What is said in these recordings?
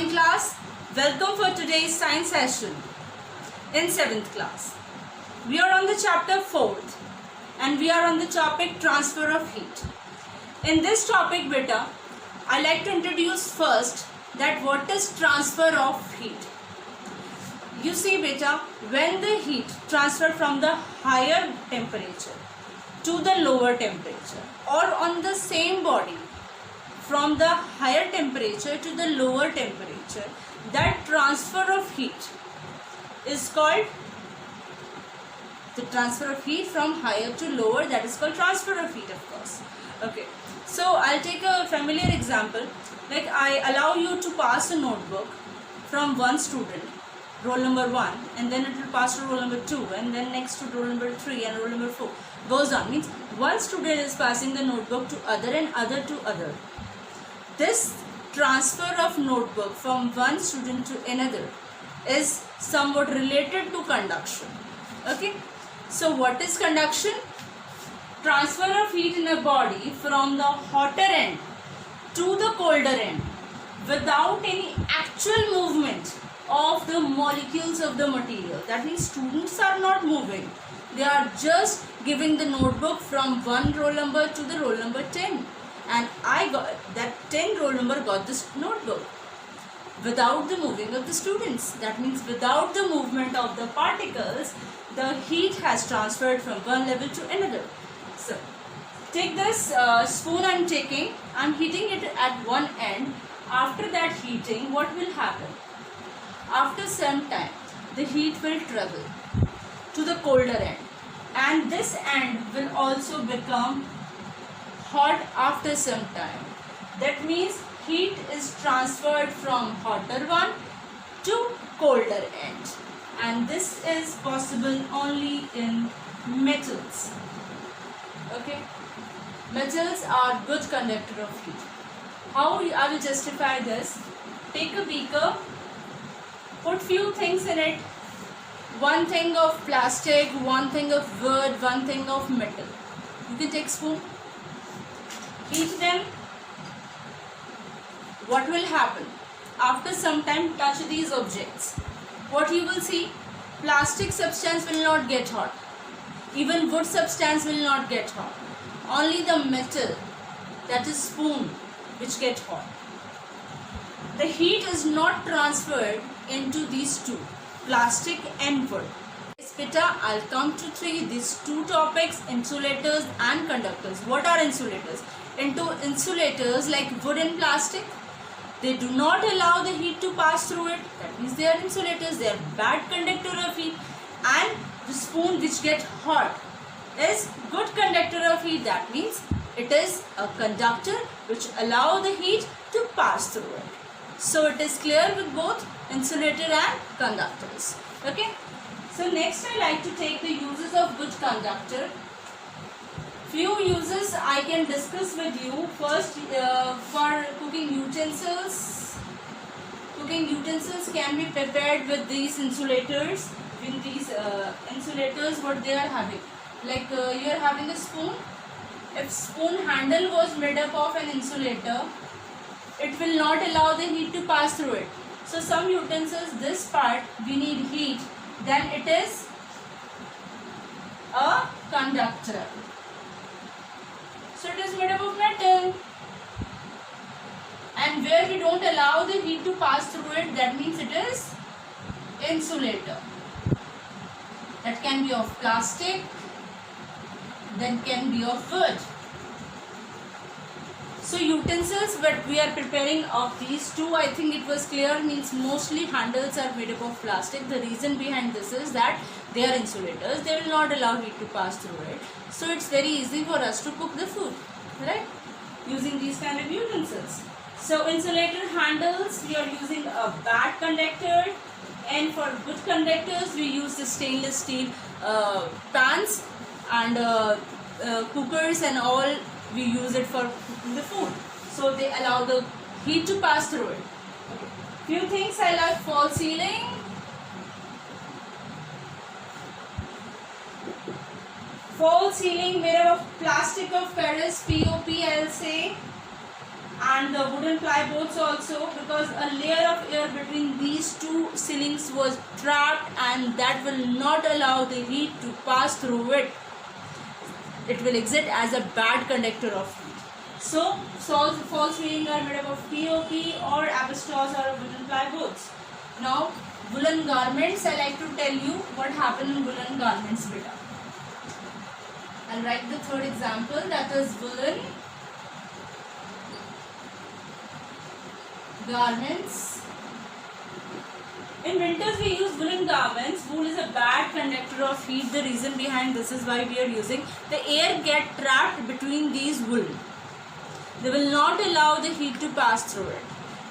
morning class. Welcome for today's science session in 7th class. We are on the chapter 4th and we are on the topic transfer of heat. In this topic beta, I like to introduce first that what is transfer of heat. You see beta, when the heat transfer from the higher temperature to the lower temperature or on the same body from the higher temperature to the lower temperature, that transfer of heat is called the transfer of heat from higher to lower, that is called transfer of heat, of course. Okay, so I'll take a familiar example. Like I allow you to pass a notebook from one student, roll number 1, and then it will pass to roll number 2, and then next to roll number 3 and roll number 4, goes on. Means one student is passing the notebook to other and other to other. This transfer of notebook from one student to another is somewhat related to conduction. Okay, so what is conduction? Transfer of heat in a body from the hotter end to the colder end without any actual movement of the molecules of the material. That means students are not moving. They are just giving the notebook from one roll number to the roll number 10. And I got that 10 roll number got this notebook without the moving of the students. That means without the movement of the particles, the heat has transferred from one level to another. So take this spoon I'm taking, I'm heating it at one end. After that heating, what will happen? After some time, the heat will travel to the colder end, and this end will also become hot after some time. That means heat is transferred from hotter one to colder end, and this is possible only in metals. Okay, metals are good conductor of heat. How I will justify this? Take a beaker, put few things in it, one thing of plastic, one thing of wood, one thing of metal. You can take spoon, heat them. What will happen? After some time, touch these objects. What you will see? Plastic substance will not get hot. Even wood substance will not get hot. Only the metal, that is spoon, which get hot. The heat is not transferred into these two, plastic and wood. Beta, I'll come to these two topics, insulators and conductors. What are insulators? Into insulators like wood and plastic, they do not allow the heat to pass through it. That means they are insulators, they are bad conductor of heat. And the spoon which get hot is good conductor of heat. That means it is a conductor which allow the heat to pass through it. So it is clear with both insulator and conductors. Okay. So next I like to take the uses of good conductor. Few uses I can discuss with you. First, for cooking utensils. Cooking utensils can be prepared with these insulators. With these insulators, what they are having, like you are having a spoon. If spoon handle was made up of an insulator, it will not allow the heat to pass through it. So some utensils, this part we need heat, then it is a conductor. So it is made up of metal, and where we don't allow the heat to pass through it, that means it is insulator. That can be of plastic, that can be of wood. So utensils that we are preparing of these two, I think it was clear, means mostly handles are made up of plastic. The reason behind this is that they are insulators, they will not allow heat to pass through it. So it's very easy for us to cook the food, right? Using these kind of utensils. So insulator handles, we are using a bad conductor, and for good conductors we use the stainless steel pans and cookers and all. We use it for cooking the food, so they allow the heat to pass through it. Okay. Few things I like: false ceiling, false ceiling made up of plastic of Paris, POP, I'll say, and the wooden ply boards also, because a layer of air between these two ceilings was trapped and that will not allow the heat to pass through it. It will exist as a bad conductor of heat. So false ceiling are made up of POP or asbestos or wooden ply boards. Now woolen garments, I like to tell you what happened in woolen garments beta. I'll write the third example, that is woolen garments. In winters we use woolen garments. Wool is a bad conductor of heat. The reason behind this is why we are using, the air get trapped between these wool. They will not allow the heat to pass through it.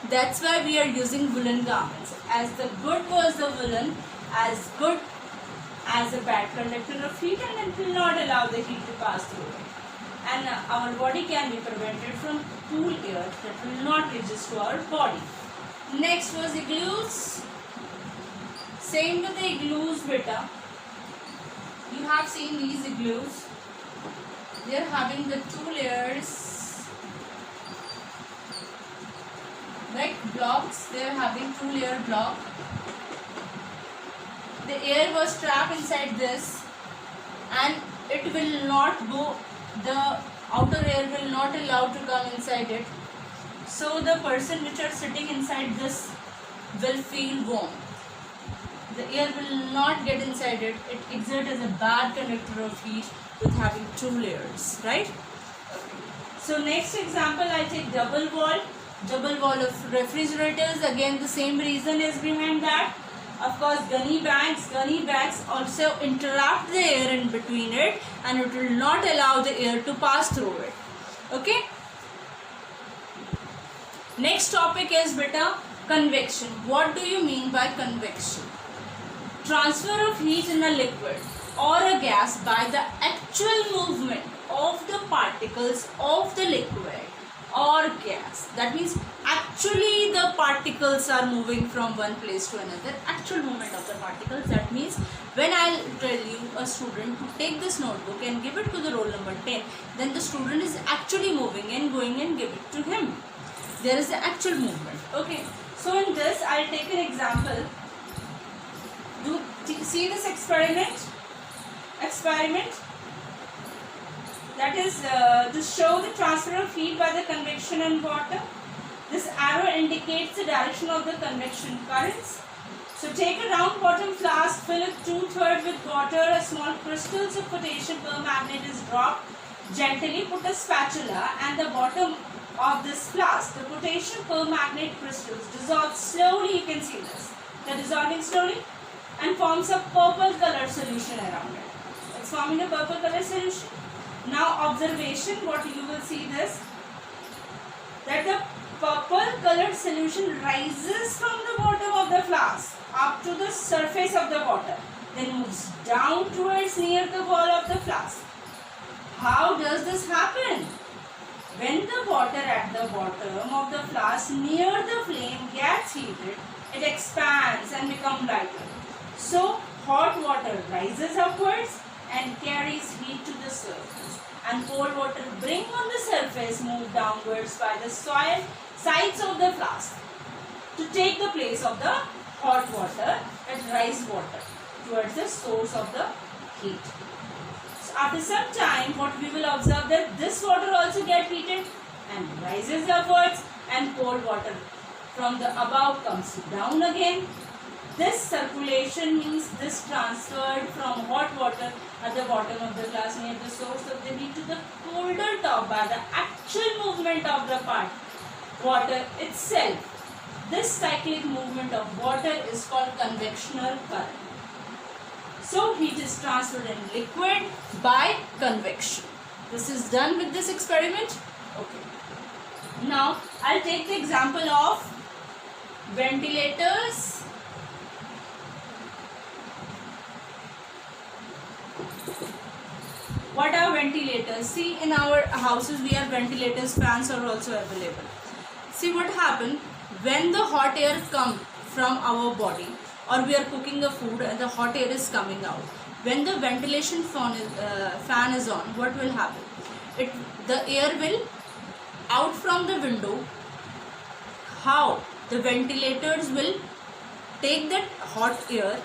That's why we are using woolen garments. As the good was the woolen, as good as a bad conductor of heat, and it will not allow the heat to pass through it. And our body can be prevented from cool air that will not reach to our body. Next was igloos. Same with the igloos beta. You have seen these igloos. They are having the two layers, like blocks. They are having two layer block. The air was trapped inside this and it will not go, the outer air will not allow to come inside it. So the person which are sitting inside this will feel warm. The air will not get inside it. It exerts as a bad conductor of heat with having two layers, right? Okay. So next example, I take double wall of refrigerators. Again, the same reason is behind that. Of course, gunny bags also interrupt the air in between it and it will not allow the air to pass through it. Okay. Next topic is beta convection. What do you mean by convection? Transfer of heat in a liquid or a gas by the actual movement of the particles of the liquid or gas. That means actually the particles are moving from one place to another. Actual movement of the particles. That means when I tell you a student to take this notebook and give it to the roll number 10, then the student is actually moving and going and give it to him. There is the actual movement. Okay. So in this, I'll take an example. Do see this experiment. That is to show the transfer of heat by the convection in water. This arrow indicates the direction of the convection currents. So take a round bottom flask, fill it 2/3 with water. A small crystals of potassium permanganate is dropped. Gently put a spatula and the bottom of this flask. The potassium permanganate crystals dissolve slowly. You can see this. They're dissolving slowly and forms a purple colored solution around it. It's forming a purple colored solution. Now observation, what you will see this, that the purple colored solution rises from the bottom of the flask up to the surface of the water, then moves down towards near the wall of the flask. How does this happen? When the water at the bottom of the flask near the flame gets heated, it expands and becomes lighter. So hot water rises upwards and carries heat to the surface, and cold water bring on the surface move downwards by the soil sides of the flask to take the place of the hot water and rise water towards the source of the heat. So after some time, what we will observe, that this water also gets heated and rises upwards, and cold water from the above comes down again. This circulation means this transferred from hot water at the bottom of the glass near the source of the heat to the colder top by the actual movement of the water itself. This cyclic movement of water is called convectional current. So heat is transferred in liquid by convection. This is done with this experiment. Okay. Now I'll take the example of ventilators. What are ventilators? See, in our houses we have ventilators, fans are also available. See what happens when the hot air comes from our body, or we are cooking the food and the hot air is coming out. When the ventilation fan is on, what will happen? The air will out from the window, how the ventilators will take that hot air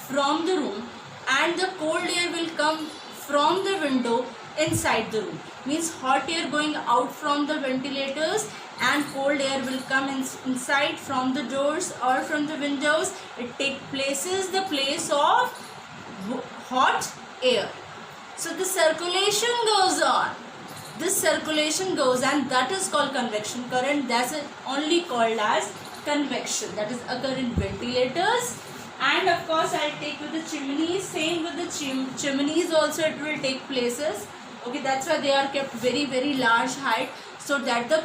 from the room and the cold air will come from the window inside the room. Means hot air going out from the ventilators and cold air will come inside from the doors or from the windows. It takes the place of hot air. So the circulation goes on. This circulation goes, and that is called convection current. That's only called as convection. That is occur in ventilators. And of course I'll take with the chimneys. Same with the chimneys also it will take places. Okay, that's why they are kept very large height, so that the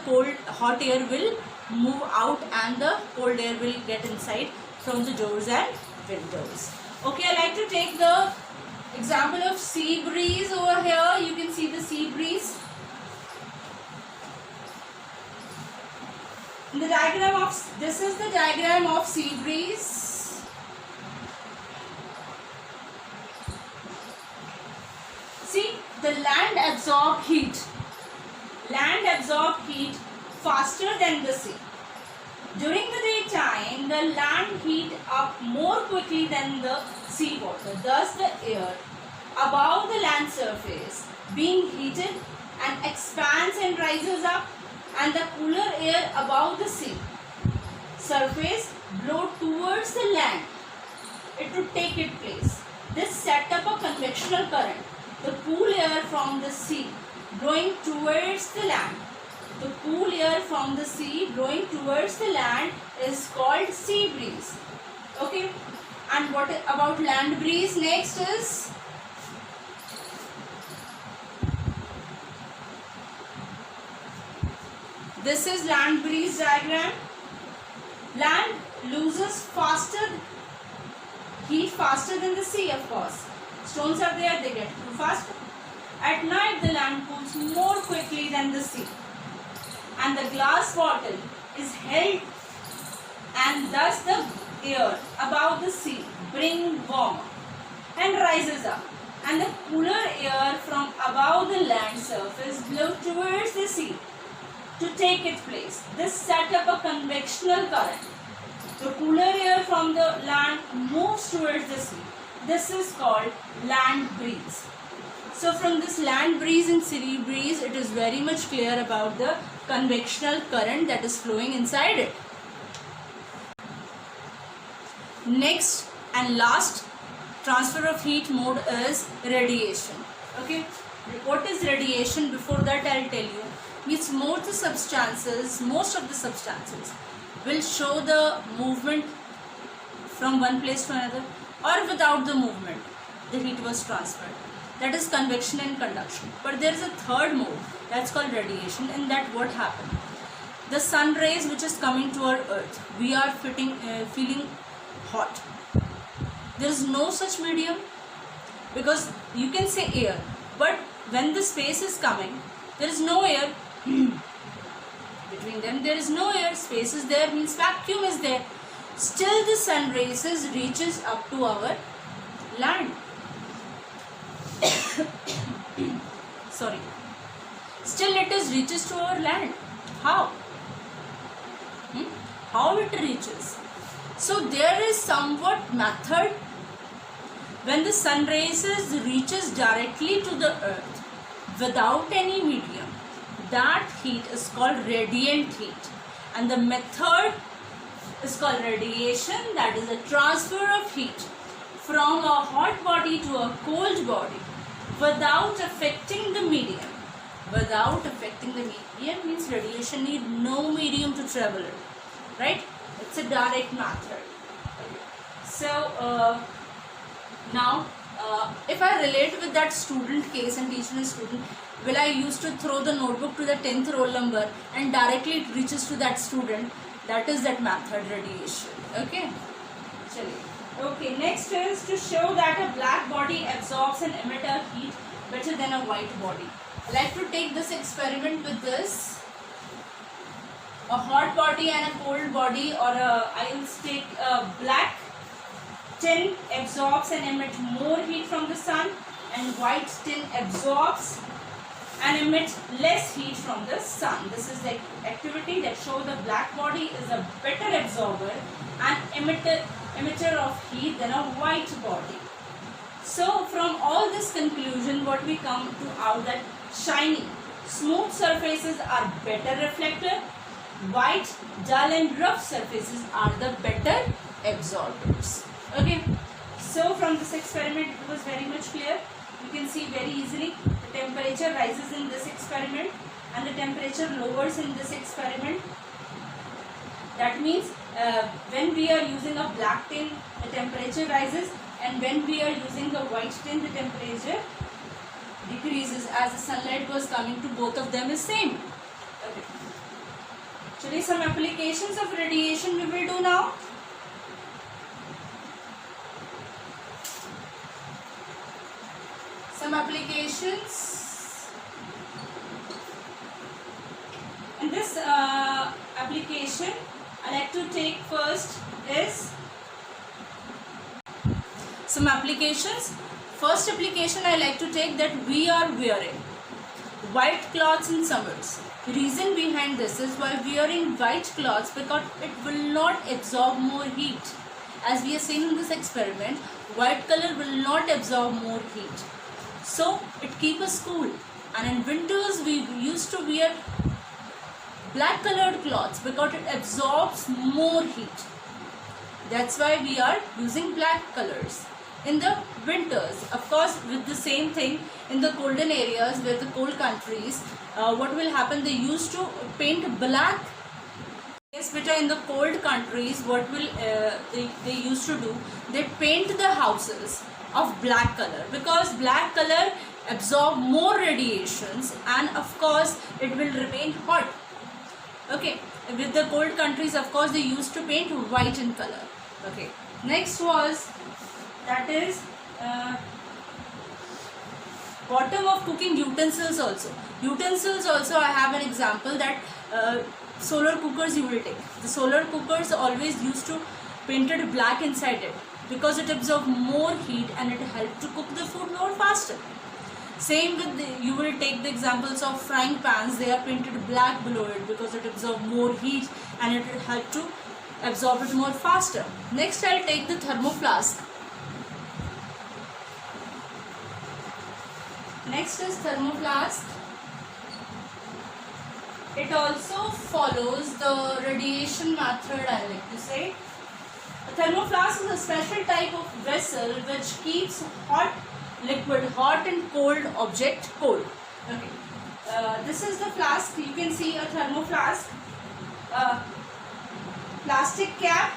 hot air will move out and the cold air will get inside from the doors and windows. Okay, I like to take the example of sea breeze over here. You can see the sea breeze. In the diagram of, this is the diagram of sea breeze. See, the land absorb heat. Land absorb heat faster than the sea. During the daytime, the land heat up more quickly than the sea water. Thus, the air above the land surface being heated and expands and rises up, and the cooler air above the sea surface blow towards the land. It would take its place. This set up a convectional current. The cool air from the sea blowing towards the land. The cool air from the sea blowing towards the land is called sea breeze. Okay. And what about land breeze? Next is this is land breeze diagram. Land loses heat faster than the sea, of course. Stones are there, they get cool faster. At night, the land cools more quickly than the sea, and the glass bottle is held, and thus the air above the sea brings warmer and rises up, and the cooler air from above the land surface blows towards the sea to take its place. This set up a convectional current. The cooler air from the land moves towards the sea. This is called land breeze. So from this land breeze and sea breeze, it is very much clear about the convectional current that is flowing inside it. Next and last transfer of heat mode is radiation. Okay, what is radiation? Before that I'll tell you. Means most of the substances will show the movement from one place to another, or without the movement the heat was transferred. That is convection and conduction. But there is a third mode, that's called radiation. In that what happened? The sun rays which is coming to our earth, we are feeling hot. There is no such medium, because you can say air, but when the space is coming, there is no air between them. There is no air. Space is there, means vacuum is there. Still the sun rays reaches up to our land. Sorry. Still it reaches to our land. How? How it reaches? So there is somewhat method when the sun rays reaches directly to the earth without any medium. That heat is called radiant heat, and the method is called radiation. That is a transfer of heat from a hot body to a cold body without affecting the medium. Without affecting the medium means radiation need no medium to travel it, right? It's a direct method. So now if I relate with that student case and teacher and student, well, I used to throw the notebook to the 10th roll number and directly it reaches to that student. That is that method, radiation. Okay. Okay, next is to show that a black body absorbs and emits a heat better than a white body. I like to take this experiment with this. A hot body and a cold body, or I will take a black tin absorbs and emits more heat from the sun, and white tin absorbs and emit less heat from the sun. This is the activity that shows the black body is a better absorber and emitter of heat than a white body. So from all this conclusion, what we come to out that shiny, smooth surfaces are better reflector, white, dull and rough surfaces are the better absorbers. Okay, so from this experiment it was very much clear. You can see very easily the temperature rises in this experiment and the temperature lowers in this experiment. That means when we are using a black tin, the temperature rises, and when we are using the white tin, the temperature decreases as the sunlight was coming to both of them is same. Okay. Actually, some applications of radiation we will do now. Some applications. In this application, I like to take first is some applications. First application I like to take that we are wearing white clothes in summers. The reason behind this is while wearing white clothes, because it will not absorb more heat. As we are seeing in this experiment, white color will not absorb more heat. So it keeps us cool. And in winters we used to wear black colored clothes because it absorbs more heat. That's why we are using black colors. In the winters, of course, with the same thing in the colder areas where the cold countries, what will happen, they used to paint black. Yes, beta, in the cold countries, what will they used to do, they paint the houses of black color because black color absorb more radiations and of course it will remain hot. Okay, with the cold countries, of course, they used to paint white in color. Okay, next was, that is bottom of cooking utensils also. Utensils also, I have an example that solar cookers you will take. The solar cookers always used to painted black inside it because it absorbs more heat and it helps to cook the food more faster. Same with you will take the examples of frying pans. They are painted black below it because it absorbs more heat and it will help to absorb it more faster. Next, I'll take the thermoflask. Next is thermoflask. It also follows the radiation method, I like to say. A thermoflask is a special type of vessel which keeps hot liquid hot and cold object cold. Okay. This is the flask. You can see a thermoflask. Plastic cap,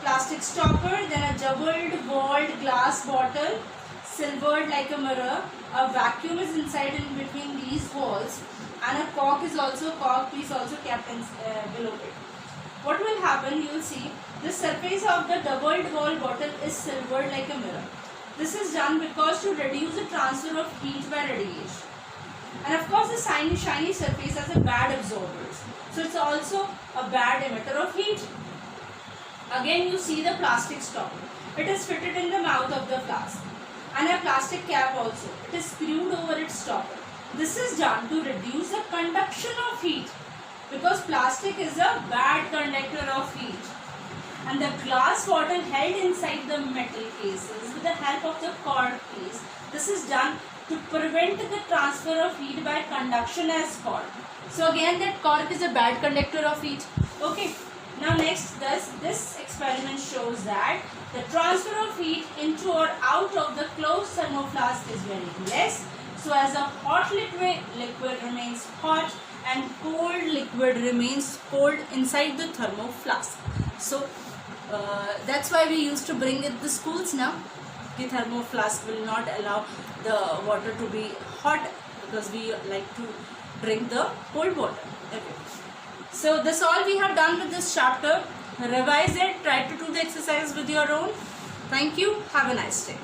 plastic stopper, then a doubled walled glass bottle, silvered like a mirror. A vacuum is inside in between these walls, and a cork piece also kept below it. What will happen? You will see the surface of the doubled wall bottle is silvered like a mirror. This is done because to reduce the transfer of heat by radiation. And of course, the shiny surface has a bad absorbers. So it's also a bad emitter of heat. Again, you see the plastic stopper. It is fitted in the mouth of the flask. And a plastic cap also. It is screwed over its stopper. This is done to reduce the conduction of heat because plastic is a bad conductor of heat. And the glass bottle held inside the metal cases with the help of the cork piece. This is done to prevent the transfer of heat by conduction as cork. So again, that cork is a bad conductor of heat. Okay. Now next, this experiment shows that the transfer of heat into or out of the closed thermoflask is very less. So as a hot liquid remains hot and cold liquid remains cold inside the thermoflask. So that's why we used to bring it to the schools now. The thermoflask will not allow the water to be hot because we like to drink the cold water. Okay. So this all we have done with this chapter. Revise it, try to do the exercise with your own. Thank you. Have a nice day.